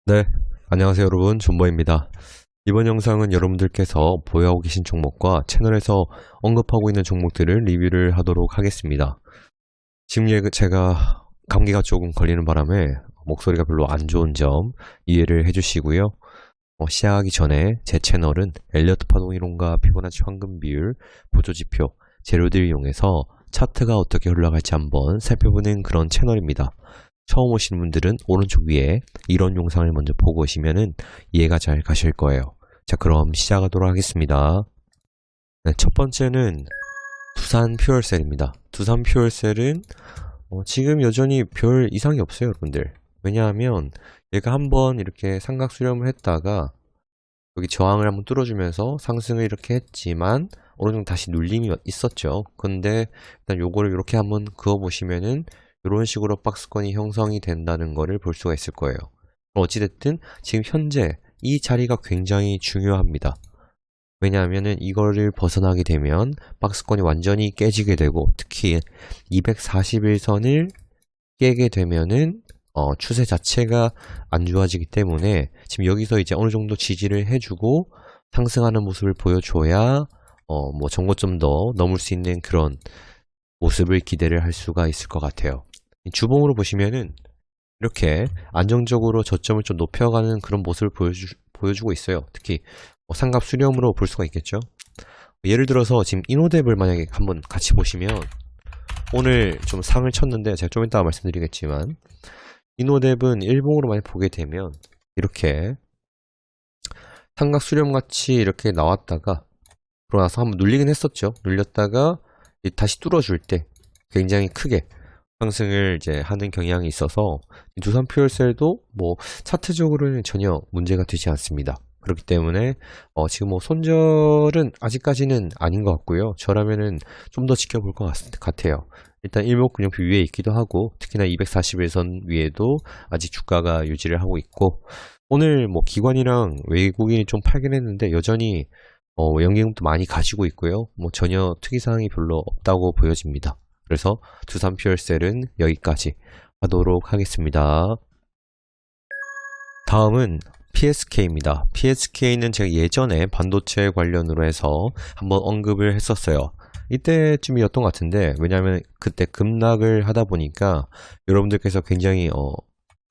네, 안녕하세요 여러분, 존버입니다. 이번 영상은 여러분들께서 보유하고 계신 종목과 채널에서 언급하고 있는 종목들을 리뷰를 하도록 하겠습니다. 지금 제가 감기가 조금 걸리는 바람에 목소리가 별로 안 좋은 점 이해를 해주시고요. 시작하기 전에 제 채널은 엘리어트 파동이론과 피보나치 황금 비율, 보조지표, 재료들을 이용해서 차트가 어떻게 흘러갈지 한번 살펴보는 그런 채널입니다. 처음 오시는 분들은 오른쪽 위에 이런 영상을 먼저 보고 오시면은 이해가 잘 가실 거예요. 자, 그럼 시작하도록 하겠습니다. 네, 첫 번째는 두산 퓨얼셀입니다. 두산 퓨얼셀은 지금 여전히 별 이상이 없어요, 여러분들. 왜냐하면 얘가 한번 이렇게 삼각 수렴을 했다가 여기 저항을 한번 뚫어주면서 상승을 이렇게 했지만 어느 정도 다시 눌림이 있었죠. 근데 일단 요거를 이렇게 한번 그어보시면은 이런 식으로 박스권이 형성이 된다는 것을 볼 수가 있을 거예요. 어찌됐든 지금 현재 이 자리가 굉장히 중요합니다. 왜냐하면 이거를 벗어나게 되면 박스권이 완전히 깨지게 되고 특히 241선을 깨게 되면은 추세 자체가 안 좋아지기 때문에 지금 여기서 이제 어느 정도 지지를 해주고 상승하는 모습을 보여줘야 뭐 전고점 더 넘을 수 있는 그런 모습을 기대를 할 수가 있을 것 같아요. 주봉으로 보시면은 이렇게 안정적으로 저점을 좀 높여가는 그런 모습을 보여주고 있어요. 특히 삼각 수렴으로 볼 수가 있겠죠. 예를 들어서 지금 이노뎁을 만약에 한번 같이 보시면 오늘 좀 상을 쳤는데 제가 좀 이따가 말씀드리겠지만 이노뎁은 일봉으로 많이 보게 되면 이렇게 삼각 수렴 같이 이렇게 나왔다가 그러고 나서 한번 눌리긴 했었죠. 눌렸다가 다시 뚫어줄 때 굉장히 크게 상승을 이제 하는 경향이 있어서 두산 퓨얼셀도 뭐 차트적으로는 전혀 문제가 되지 않습니다. 그렇기 때문에 지금 뭐 손절은 아직까지는 아닌 것 같고요. 저라면은 좀 더 지켜볼 것 같아요. 일단 일목균형표 위에 있기도 하고 특히나 241선 위에도 아직 주가가 유지를 하고 있고 오늘 뭐 기관이랑 외국인이 좀 팔긴 했는데 여전히 연기금도 많이 가지고 있고요. 뭐 전혀 특이사항이 별로 없다고 보여집니다. 그래서 두산 퓨얼셀은 여기까지 하도록 하겠습니다. 다음은 PSK입니다. PSK는 제가 예전에 반도체 관련으로 해서 한번 언급을 했었어요. 이때쯤이었던 것 같은데 왜냐하면 그때 급락을 하다 보니까 여러분들께서 굉장히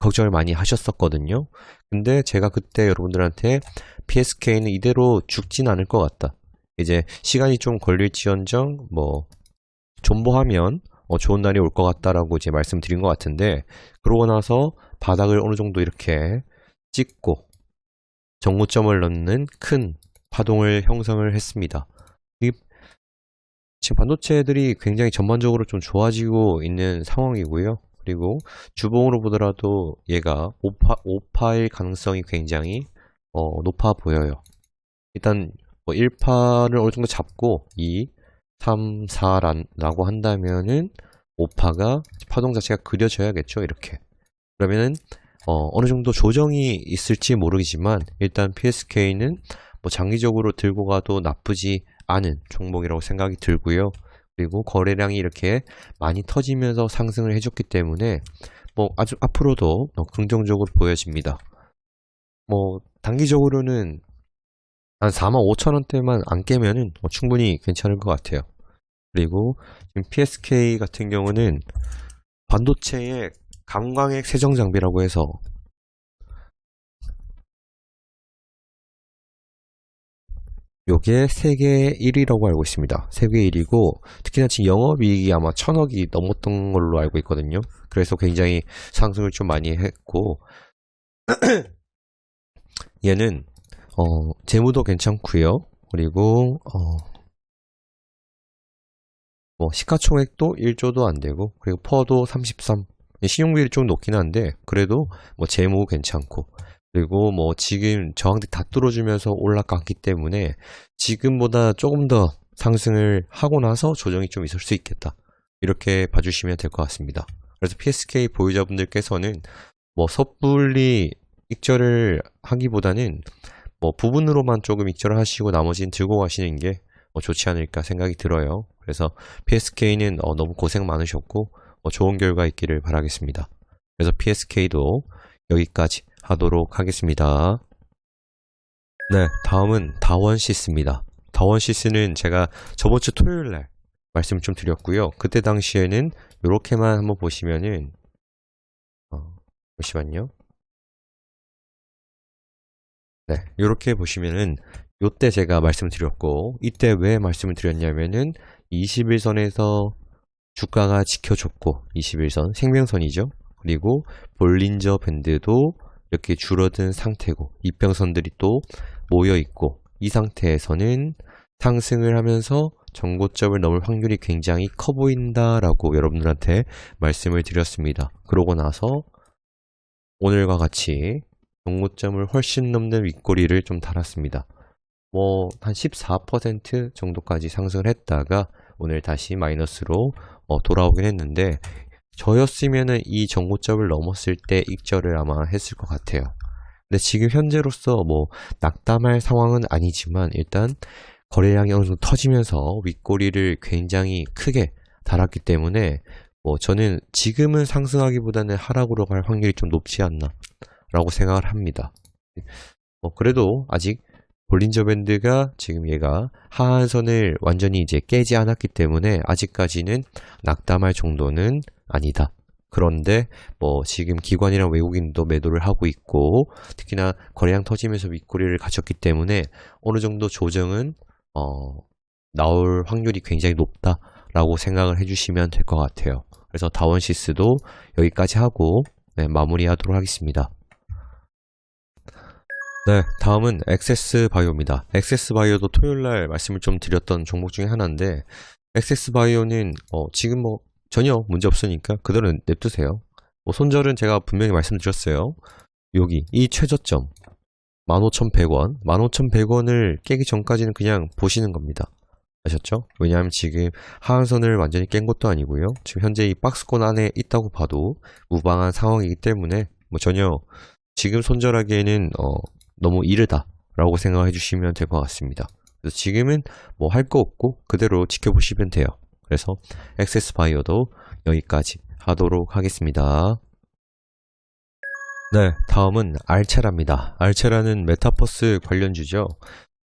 걱정을 많이 하셨었거든요. 근데 제가 그때 여러분들한테 PSK는 이대로 죽진 않을 것 같다. 이제 시간이 좀 걸릴지언정 뭐 존버하면 좋은 날이 올 것 같다라고 이제 말씀드린 것 같은데 그러고 나서 바닥을 어느 정도 이렇게 찍고 정고점을 넣는 큰 파동을 형성을 했습니다. 지금 반도체들이 굉장히 전반적으로 좀 좋아지고 있는 상황이고요. 그리고 주봉으로 보더라도 얘가 5파일 가능성이 굉장히 높아 보여요. 일단 뭐 1파를 어느 정도 잡고 2, 3, 4라고 한다면은 5파가 파동 자체가 그려져야겠죠. 이렇게. 그러면은 어느 정도 조정이 있을지 모르겠지만 일단 PSK는 뭐 장기적으로 들고 가도 나쁘지 않은 종목이라고 생각이 들고요. 그리고 거래량이 이렇게 많이 터지면서 상승을 해줬기 때문에 뭐 아주 앞으로도 긍정적으로 보여집니다. 뭐 단기적으로는 한 45,000원대만 안 깨면은 충분히 괜찮을 것 같아요. 그리고 지금 PSK 같은 경우는 반도체의 감광핵 세정 장비라고 해서 요게 세계 1위라고 알고 있습니다. 세계 1위고 특히나 지금 영업이익이 아마 1,000억이 넘었던 걸로 알고 있거든요. 그래서 굉장히 상승을 좀 많이 했고 얘는 재무도 괜찮고요. 그리고 뭐 시가총액도 1조도 안 되고 그리고 퍼도 33 신용비율이 좀 높긴 한데 그래도 뭐 재무 괜찮고 그리고 뭐 지금 저항대 다 뚫어주면서 올라갔기 때문에 지금보다 조금 더 상승을 하고 나서 조정이 좀 있을 수 있겠다 이렇게 봐주시면 될 것 같습니다. 그래서 PSK 보유자분들께서는 뭐 섣불리 익절을 하기보다는 뭐 부분으로만 조금 익절을 하시고 나머지는 들고 가시는 게 좋지 않을까 생각이 들어요. 그래서 PSK는 너무 고생 많으셨고 좋은 결과 있기를 바라겠습니다. 그래서 PSK도 여기까지 하도록 하겠습니다. 네, 다음은 다원시스입니다. 다원시스는 제가 저번 주 토요일 날 말씀 좀 드렸고요. 그때 당시에는 이렇게만 한번 보시면은 잠시만요. 네, 이렇게 보시면은 요때 제가 말씀드렸고, 이때 왜 말씀을 드렸냐면은 21선에서 주가가 지켜줬고, 21선 생명선이죠. 그리고 볼린저 밴드도 이렇게 줄어든 상태고, 이평선들이 또 모여 있고, 이 상태에서는 상승을 하면서 전고점을 넘을 확률이 굉장히 커 보인다라고 여러분들한테 말씀을 드렸습니다. 그러고 나서 오늘과 같이 전고점을 훨씬 넘는 윗꼬리를 좀 달았습니다. 한 14% 정도까지 상승을 했다가 오늘 다시 마이너스로 돌아오긴 했는데, 저였으면은 이 전고점을 넘었을 때 익절을 아마 했을 것 같아요. 근데 지금 현재로서 낙담할 상황은 아니지만 일단 거래량이 어느 정도 터지면서 윗꼬리를 굉장히 크게 달았기 때문에 저는 지금은 상승하기보다는 하락으로 갈 확률이 좀 높지 않나 라고 생각을 합니다. 그래도 아직 볼린저 밴드가 지금 얘가 하한선을 완전히 이제 깨지 않았기 때문에 아직까지는 낙담할 정도는 아니다. 그런데 지금 기관이랑 외국인도 매도를 하고 있고, 특히나 거래량 터지면서 윗꼬리를 갖췄기 때문에 어느 정도 조정은 나올 확률이 굉장히 높다라고 생각을 해주시면 될 것 같아요. 그래서 다원시스도 여기까지 하고 마무리하도록 하겠습니다. 네, 다음은 액세스바이오입니다. 액세스바이오도 토요일날 말씀을 좀 드렸던 종목 중에 하나인데, 액세스바이오는 지금 전혀 문제 없으니까 그대로 냅두세요. 손절은 제가 분명히 말씀드렸어요. 여기 이 최저점 15,100원, 15,100원을 깨기 전까지는 그냥 보시는 겁니다. 아셨죠? 왜냐하면 지금 하한선을 완전히 깬 것도 아니고요. 지금 현재 이 박스권 안에 있다고 봐도 무방한 상황이기 때문에 전혀 지금 손절하기에는 너무 이르다 라고 생각해 주시면 될 것 같습니다. 그래서 지금은 할 거 없고 그대로 지켜보시면 돼요. 그래서 액세스바이오도 여기까지 하도록 하겠습니다. 네, 다음은 알체라입니다. 알체라는 메타버스 관련주죠.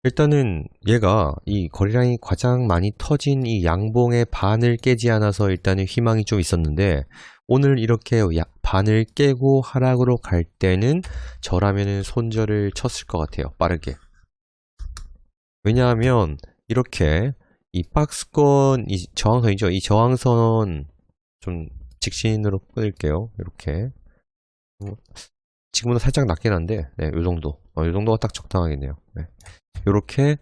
일단은 얘가 이 거래량이 가장 많이 터진 이 양봉의 반을 깨지 않아서 일단은 희망이 좀 있었는데, 오늘 이렇게 반을 깨고 하락으로 갈 때는 저라면은 손절을 쳤을 것 같아요. 빠르게. 왜냐하면 이렇게 이 박스권 이 저항선이죠. 이 저항선 좀 직진으로 끊을게요. 이렇게. 지금보다 살짝 낮긴 한데, 네, 요 정도. 요 정도가 딱 적당하겠네요. 네. 요렇게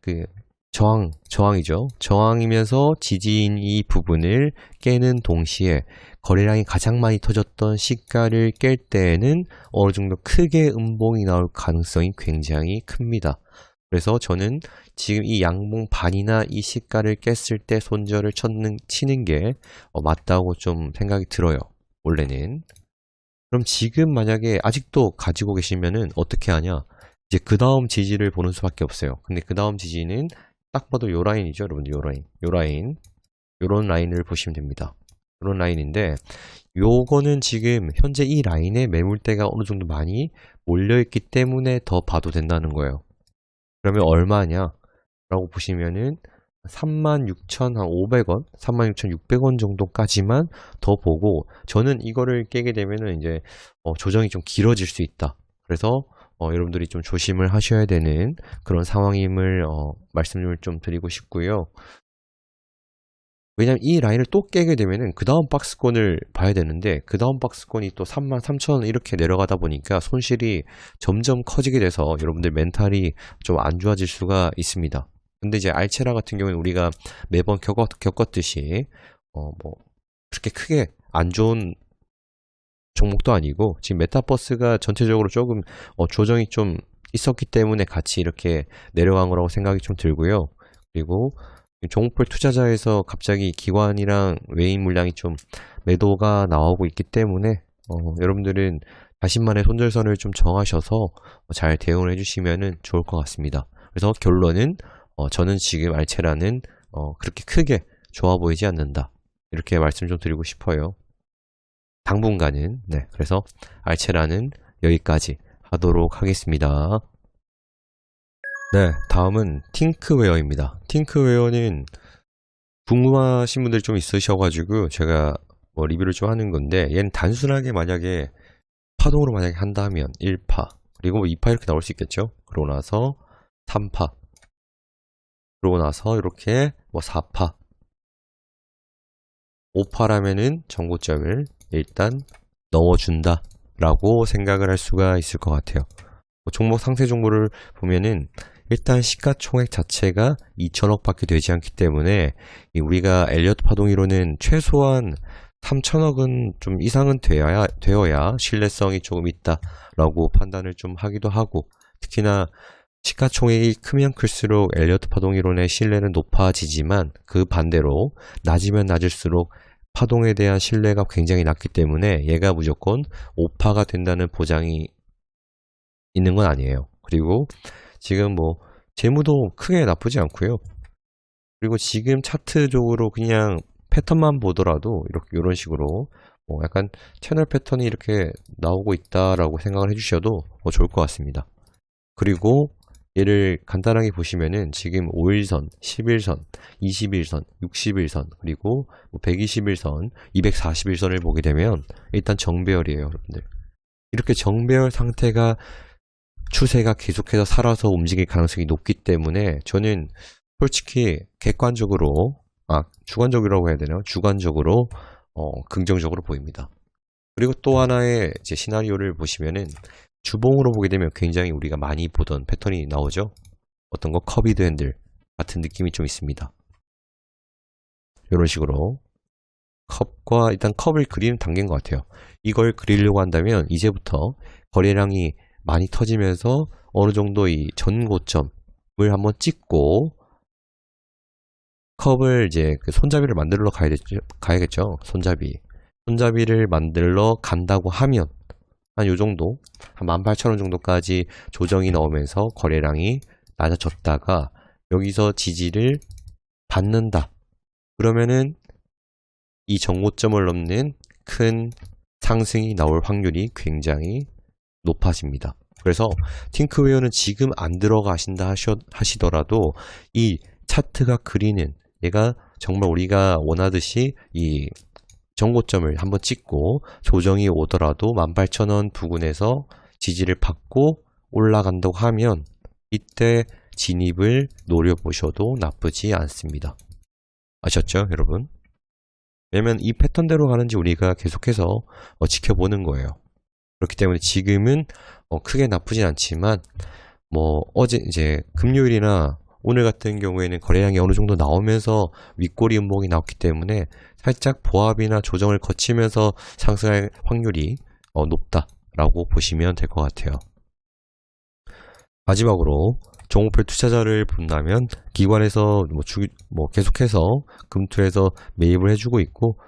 그 저항이죠. 저항이면서 지지인 이 부분을 깨는 동시에 거래량이 가장 많이 터졌던 시가를 깰 때에는 어느 정도 크게 음봉이 나올 가능성이 굉장히 큽니다. 그래서 저는 지금 이 양봉 반이나 이 시가를 깼을 때 손절을 치는 게 맞다고 좀 생각이 들어요. 원래는. 그럼 지금 만약에 아직도 가지고 계시면은 어떻게 하냐? 이제 그 다음 지지를 보는 수밖에 없어요. 근데 그 다음 지지는 딱 봐도 요 라인이죠, 여러분들. 요 라인. 요런 라인을 보시면 됩니다. 요런 라인인데, 요거는 지금 현재 이 라인에 매물대가 어느 정도 많이 몰려있기 때문에 더 봐도 된다는 거예요. 그러면 얼마냐? 라고 보시면은 36,500원, 36,600원 정도까지만 더 보고, 저는 이거를 깨게 되면은 이제 조정이 좀 길어질 수 있다. 그래서 여러분들이 좀 조심을 하셔야 되는 그런 상황임을 말씀을 좀 드리고 싶고요. 왜냐면 이 라인을 또 깨게 되면은 그 다음 박스권을 봐야 되는데, 그 다음 박스권이 또 33,000원 이렇게 내려가다 보니까 손실이 점점 커지게 돼서 여러분들 멘탈이 좀 안 좋아질 수가 있습니다. 근데 이제 알체라 같은 경우는 우리가 매번 겪었듯이 그렇게 크게 안 좋은 종목도 아니고, 지금 메타버스가 전체적으로 조금 조정이 좀 있었기 때문에 같이 이렇게 내려간 거라고 생각이 좀 들고요. 그리고 종목별 투자자에서 갑자기 기관이랑 외인 물량이 좀 매도가 나오고 있기 때문에 여러분들은 자신만의 손절선을 좀 정하셔서 잘 대응을 해주시면 좋을 것 같습니다. 그래서 결론은 저는 지금 알체라는 그렇게 크게 좋아 보이지 않는다, 이렇게 말씀 좀 드리고 싶어요. 당분간은. 네, 그래서 알체라는 여기까지 하도록 하겠습니다. 네, 다음은 팅크웨어입니다. 팅크웨어는 궁금하신 분들이 좀 있으셔가지고 제가 뭐 리뷰를 좀 하는 건데, 얘는 단순하게 만약에 파동으로 만약에 한다면 1파, 그리고 뭐 2파 이렇게 나올 수 있겠죠. 그러고 나서 3파, 그러고 나서 이렇게 뭐 4파, 5파라면은 정고점을 일단 넣어준다 라고 생각을 할 수가 있을 것 같아요. 뭐 종목 상세 정보를 보면은 일단 시가총액 자체가 2천억 밖에 되지 않기 때문에 우리가 엘리어트 파동이로는 최소한 3천억은 좀 이상은 되어야 신뢰성이 조금 있다라고 판단을 좀 하기도 하고, 특히나 시가총액이 크면 클수록 엘리어트 파동이론의 신뢰는 높아지지만 그 반대로 낮으면 낮을수록 파동에 대한 신뢰가 굉장히 낮기 때문에 얘가 무조건 5파가 된다는 보장이 있는 건 아니에요. 그리고 지금 뭐 재무도 크게 나쁘지 않고요. 그리고 지금 차트적으로 그냥 패턴만 보더라도 이렇게 이런 식으로 약간 채널 패턴이 이렇게 나오고 있다라고 생각을 해주셔도 좋을 것 같습니다. 그리고 얘를 간단하게 보시면은 지금 5일선, 10일선, 20일선, 60일선, 그리고 120일선, 240일선을 보게 되면 일단 정배열이에요, 여러분들. 이렇게 정배열 상태가 추세가 계속해서 살아서 움직일 가능성이 높기 때문에 저는 솔직히 객관적으로, 주관적이라고 해야 되나요? 주관적으로 긍정적으로 보입니다. 그리고 또 하나의 이제 시나리오를 보시면은 주봉으로 보게 되면 굉장히 우리가 많이 보던 패턴이 나오죠. 어떤 거 커비드 핸들 같은 느낌이 좀 있습니다. 이런 식으로 컵과 일단 컵을 그리는 단계인 것 같아요. 이걸 그리려고 한다면 이제부터 거래량이 많이 터지면서 어느 정도 이 전고점을 한번 찍고 컵을 이제 그 손잡이를 만들러 가야겠죠. 손잡이를 만들러 간다고 하면 한 요 정도, 한 18,000원 정도까지 조정이 나오면서 거래량이 낮아졌다가 여기서 지지를 받는다. 그러면은 이 정고점을 넘는 큰 상승이 나올 확률이 굉장히 높아집니다. 그래서 팅크웨어는 지금 안 들어가신다 하시더라도 이 차트가 그리는, 얘가 정말 우리가 원하듯이 이 정고점을 한번 찍고 조정이 오더라도 18,000원 부근에서 지지를 받고 올라간다고 하면 이때 진입을 노려보셔도 나쁘지 않습니다. 아셨죠, 여러분? 왜냐면 이 패턴대로 가는지 우리가 계속해서 지켜보는 거예요. 그렇기 때문에 지금은 크게 나쁘진 않지만 뭐 어제 이제 금요일이나 오늘 같은 경우에는 거래량이 어느 정도 나오면서 윗꼬리 음봉이 나왔기 때문에 살짝 보합이나 조정을 거치면서 상승할 확률이 높다라고 보시면 될 것 같아요. 마지막으로 종목별 투자자를 본다면 기관에서 계속해서 금투에서 매입을 해주고 있고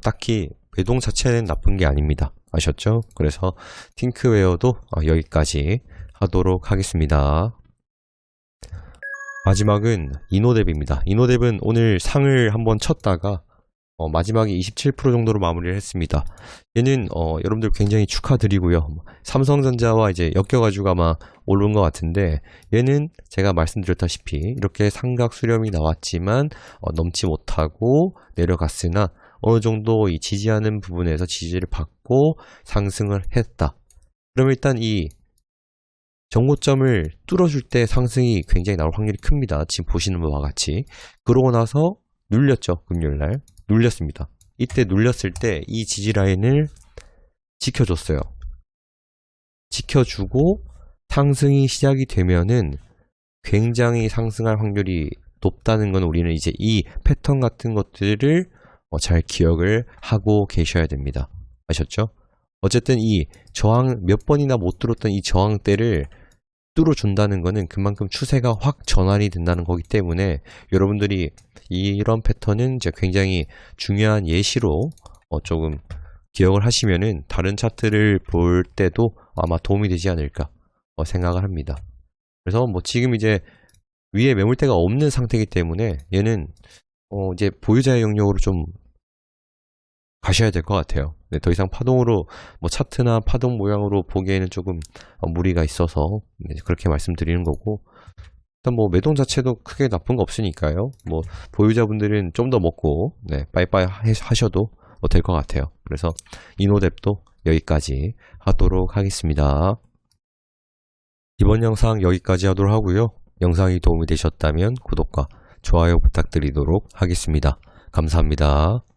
딱히 매동 자체는 나쁜 게 아닙니다. 아셨죠? 그래서 팅크웨어도 여기까지 하도록 하겠습니다. 마지막은 이노뎁입니다. 이노뎁은 오늘 상을 한번 쳤다가 마지막에 27% 정도로 마무리를 했습니다. 얘는 여러분들 굉장히 축하드리고요. 삼성전자와 이제 엮여가지고 아마 오른 것 같은데, 얘는 제가 말씀드렸다시피 이렇게 삼각 수렴이 나왔지만 넘지 못하고 내려갔으나 어느 정도 이 지지하는 부분에서 지지를 받고 상승을 했다. 그러면 일단 이 정고점을 뚫어줄 때 상승이 굉장히 나올 확률이 큽니다. 지금 보시는 바와 같이. 그러고 나서 눌렸죠. 금요일날. 눌렸습니다. 이때 눌렸을 때 이 지지 라인을 지켜줬어요. 지켜주고 상승이 시작이 되면은 굉장히 상승할 확률이 높다는 건 우리는 이제 이 패턴 같은 것들을 잘 기억을 하고 계셔야 됩니다. 아셨죠? 어쨌든 이 저항 몇 번이나 못 뚫었던 이 저항대를 뚫어준다는 거는 그만큼 추세가 확 전환이 된다는 거기 때문에 여러분들이 이런 패턴은 이제 굉장히 중요한 예시로 조금 기억을 하시면은 다른 차트를 볼 때도 아마 도움이 되지 않을까 생각을 합니다. 그래서 뭐 지금 이제 위에 매물대가 없는 상태이기 때문에 얘는 이제 보유자의 영역으로 좀 가셔야 될 것 같아요. 네, 더 이상 파동으로 뭐 차트나 파동 모양으로 보기에는 조금 무리가 있어서 네, 그렇게 말씀드리는 거고, 일단 뭐 매동 자체도 크게 나쁜 거 없으니까요. 뭐 보유자분들은 좀 더 먹고 네, 빠이빠이 하셔도 될 것 같아요. 그래서 이노뎁도 여기까지 하도록 하겠습니다. 이번 영상 여기까지 하도록 하고요. 영상이 도움이 되셨다면 구독과 좋아요 부탁드리도록 하겠습니다. 감사합니다.